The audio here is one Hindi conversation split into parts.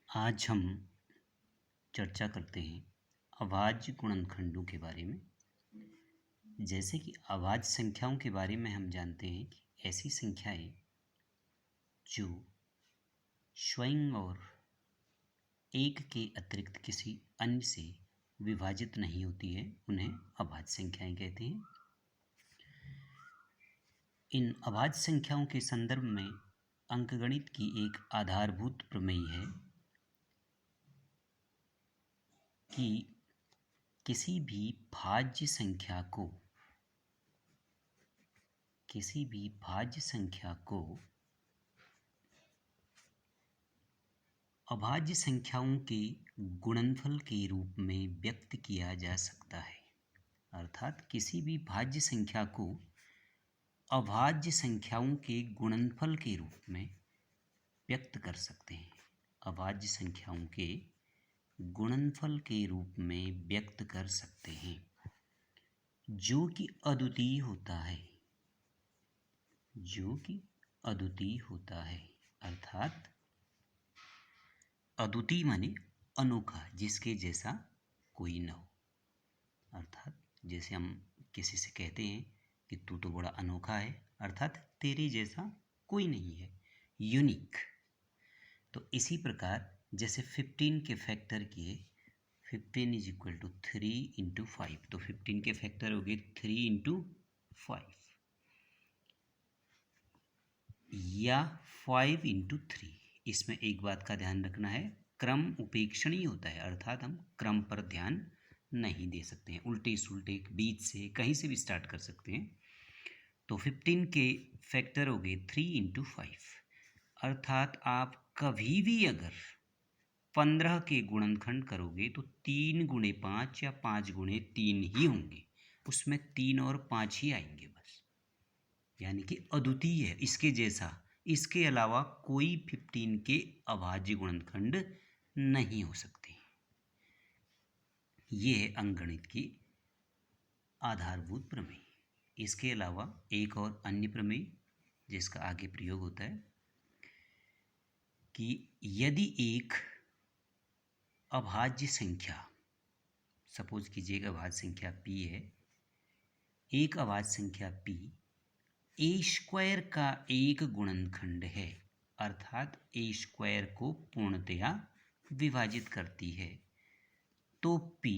आज हम चर्चा करते हैं अभाज्य गुणनखंडों के बारे में। जैसे कि अभाज्य संख्याओं के बारे में हम जानते हैं कि ऐसी संख्याएं जो स्वयं और एक के अतिरिक्त किसी अन्य से विभाजित नहीं होती है उन्हें अभाज्य संख्याएं कहते हैं। इन अभाज्य संख्याओं के संदर्भ में अंकगणित की एक आधारभूत प्रमेय है कि किसी भी भाज्य संख्या को अभाज्य संख्याओं के गुणनफल के रूप में व्यक्त किया जा सकता है। अर्थात किसी भी भाज्य संख्या को अभाज्य संख्याओं के गुणनफल के रूप में व्यक्त कर सकते हैं। अभाज्य संख्याओं के गुणनफल के रूप में व्यक्त कर सकते हैं जो कि अद्वितीय होता है। अर्थात अद्वितीय माने अनोखा, जिसके जैसा कोई न हो। अर्थात जैसे हम किसी से कहते हैं कि तू तो बड़ा अनोखा है, अर्थात तेरे जैसा कोई नहीं है, यूनिक। तो इसी प्रकार जैसे 15 के फैक्टर किए, 15 इज इक्वल टू 3 इंटू 5, तो 15 के फैक्टर हो गए 3 इंटू 5 या 5 इंटू 3। इसमें एक बात का ध्यान रखना है, क्रम उपेक्षणीय होता है, अर्थात हम क्रम पर ध्यान नहीं दे सकते हैं, उल्टे सुल्टे बीच से कहीं से भी स्टार्ट कर सकते हैं। तो 15 के फैक्टर हो गए 3 इंटू 5, अर्थात आप कभी भी अगर 15 के गुणनखंड करोगे तो 3 गुणे 5 या 5 गुणे 3 ही होंगे, उसमें 3 और 5 ही आएंगे बस, यानी कि अद्वितीय है, इसके जैसा। इसके अलावा कोई 15 के अभाज्य गुणनखंड नहीं हो सकते। ये है अंकगणित की आधारभूत प्रमेय। इसके अलावा एक और अन्य प्रमेय जिसका आगे प्रयोग होता है कि यदि एक अभाज्य संख्या, सपोज कीजिए अभाज्य संख्या p है, एक अभाज्य संख्या p ए स्क्वायर का एक गुणनखंड है, अर्थात ए स्क्वायर को पूर्णतया विभाजित करती है, तो p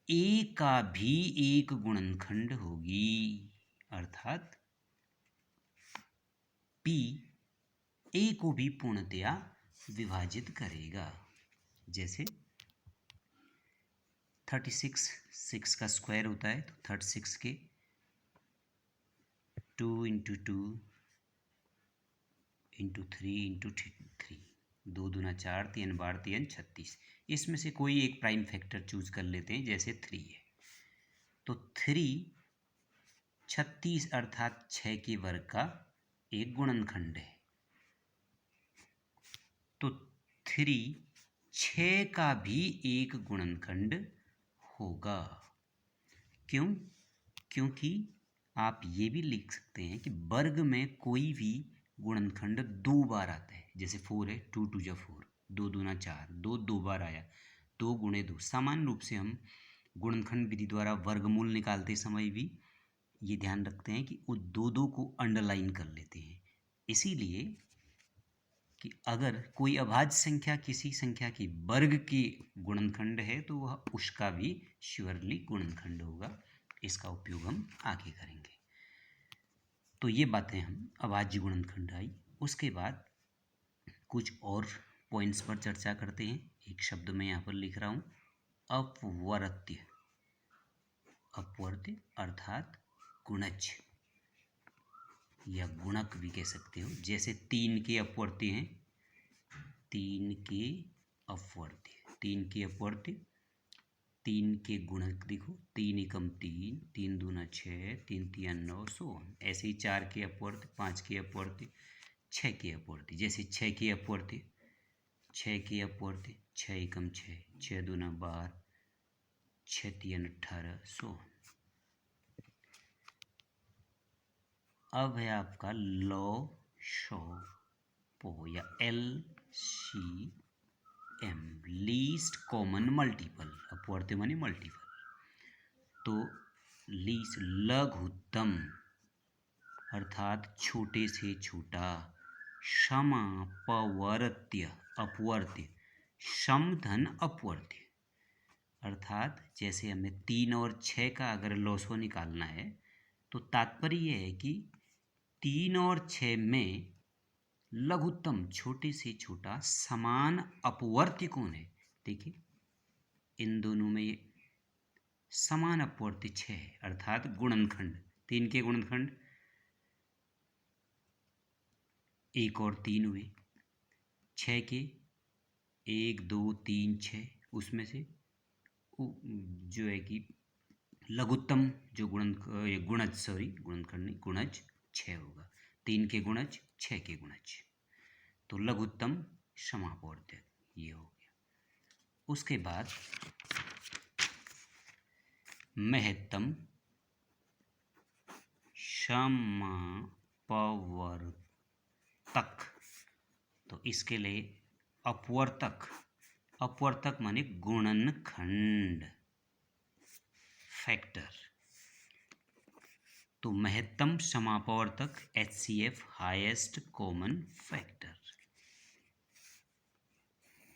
ए का भी एक गुणनखंड होगी, अर्थात p ए को भी पूर्णतया विभाजित करेगा। जैसे 36 6 का स्क्वायर होता है, तो 36 के 2 इंटू 2 इंटू 3 इंटू 3, 2 दूना 4, 3 बार 3 36। इसमें से कोई एक प्राइम फैक्टर चूज कर लेते हैं, जैसे 3 है, तो 3 36 अर्थात 6 के वर्ग का एक गुणनखंड है, तो 3 6 का भी एक गुणनखंड होगा। क्यों? क्योंकि आप ये भी लिख सकते हैं कि वर्ग में कोई भी गुणनखंड 2 बार आता है, जैसे 4 है, 2 2 जा 4, 2 दूना 4, 2 बार आया, 2 गुणे 2। सामान्य रूप से हम गुणनखंड विधि द्वारा वर्गमूल निकालते समय भी ये ध्यान रखते हैं कि वो 2 को अंडरलाइन कर लेते हैं, इसीलिए कि अगर कोई अभाज्य संख्या किसी संख्या की वर्ग की गुणनखंड है तो वह उसका भी श्योरली गुणनखंड होगा। इसका उपयोग हम आगे करेंगे। तो ये बातें हम अभाज्य गुणनखंड आई। उसके बाद कुछ और पॉइंट्स पर चर्चा करते हैं। एक शब्द मैं यहाँ पर लिख रहा हूँ, अपवर्त्य। अपवर्त्य अर्थात गुणज या गुणक भी कह सकते हो। जैसे 3 के अपवर्त्य हैं, 3 के अपवर्त्य, 3 के अपवर्त्य, 3 के गुणक देखो, 3 एकम 3, 3 दूना 6, 3 तिया 9, सो ऐसे ही 4 के अपवर्त्य, 5 के अपवर्त्य, 6 के अपवर्त्य। जैसे 6 के अपवर्त्य, 6 के अपवर्त्य, 6 एकम 6, 6 दूना 12, 6 तिया 18, सो। अब है आपका लॉ शो पो या L C M least common multiple, अपवर्त्य माने मल्टीपल। तो लीस्ट लघुत्तम अर्थात छोटे से छोटा, समापवर्त्य अपवर्त्य, सम धन अपवर्त्य अर्थात जैसे हमें 3 और 6 का अगर लॉसो निकालना है तो तात्पर्य यह है कि 3 और 6 में लघुत्तम छोटे से छोटा समान अपवर्त्य कौन है। देखिए इन दोनों में समान अपवर्त्य 6 है अर्थात गुणनखंड 3 के गुणनखंड 1 और 3 हुए, 6 के 1 2 3 6, उसमें से जो है कि लघुत्तम जो गुणनखंड नहीं गुणज 6 होगा, 3 के गुणज 6 के गुणज, तो लघुत्तम समापवर्त्य ये हो गया। उसके बाद महत्तम समापवर्तक, तो इसके लिए अपवर्तक माने गुणनखंड फैक्टर, तो महत्तम समापवर्तक HCF हाईएस्ट कॉमन फैक्टर।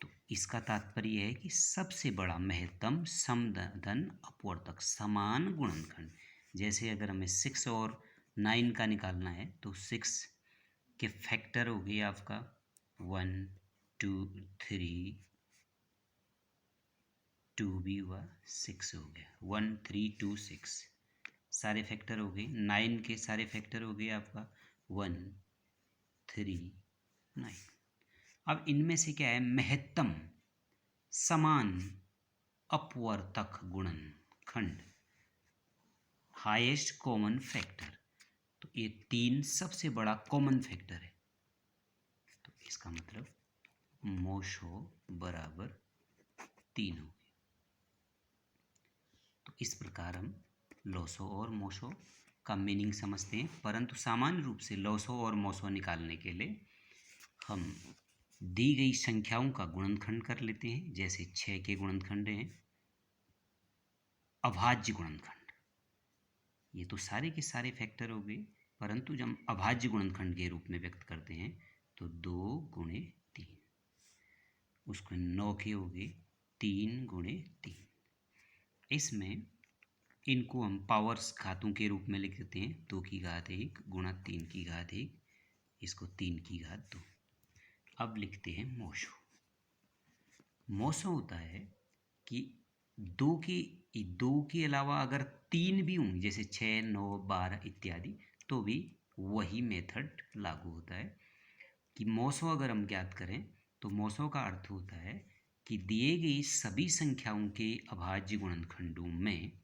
तो इसका तात्पर्य है कि सबसे बड़ा महत्तम समधन अपवर्तक समान गुणनखंड। जैसे अगर हमें 6 और 9 का निकालना है तो 6 के फैक्टर हो गए आपका 1 2 3, 2 भी हुआ 6 हो गया 1 3 2 6 सारे फैक्टर हो गए। 9 के सारे फैक्टर हो गए आपका 1 3 9। अब इनमें से क्या है महत्तम समान अपवर्तक गुणनखंड हाईएस्ट कॉमन फैक्टर, तो ये 3 सबसे बड़ा कॉमन फैक्टर है, तो इसका मतलब मोशो बराबर 3 हो गया। तो इस प्रकार हम लॉसो और मोशो का मीनिंग समझते हैं, परंतु सामान्य रूप से लॉसो और मोशो निकालने के लिए हम दी गई संख्याओं का गुणनखंड कर लेते हैं। जैसे 6 के गुणनखंड हैं अभाज्य गुणनखंड, ये तो सारे के सारे फैक्टर हो गए, परंतु जब अभाज्य गुणनखंड के रूप में व्यक्त करते हैं तो 2 गुणे 3, उसको 9 के हो गए 3 गुणे 3। इसमें इनको हम पावर्स घातों के रूप में लिख देते हैं, 2 की घात 1 गुणा 3 की घात 1, इसको 3 की घात 2। अब लिखते हैं मोशो। मोशो होता है कि 2 के अलावा अगर 3 भी हों जैसे 6 9 12 इत्यादि, तो भी वही मेथड लागू होता है कि मोशो अगर हम ज्ञात करें तो मोशो का अर्थ होता है कि दिए गई सभी संख्याओं के अभाज्य गुणनखंडों में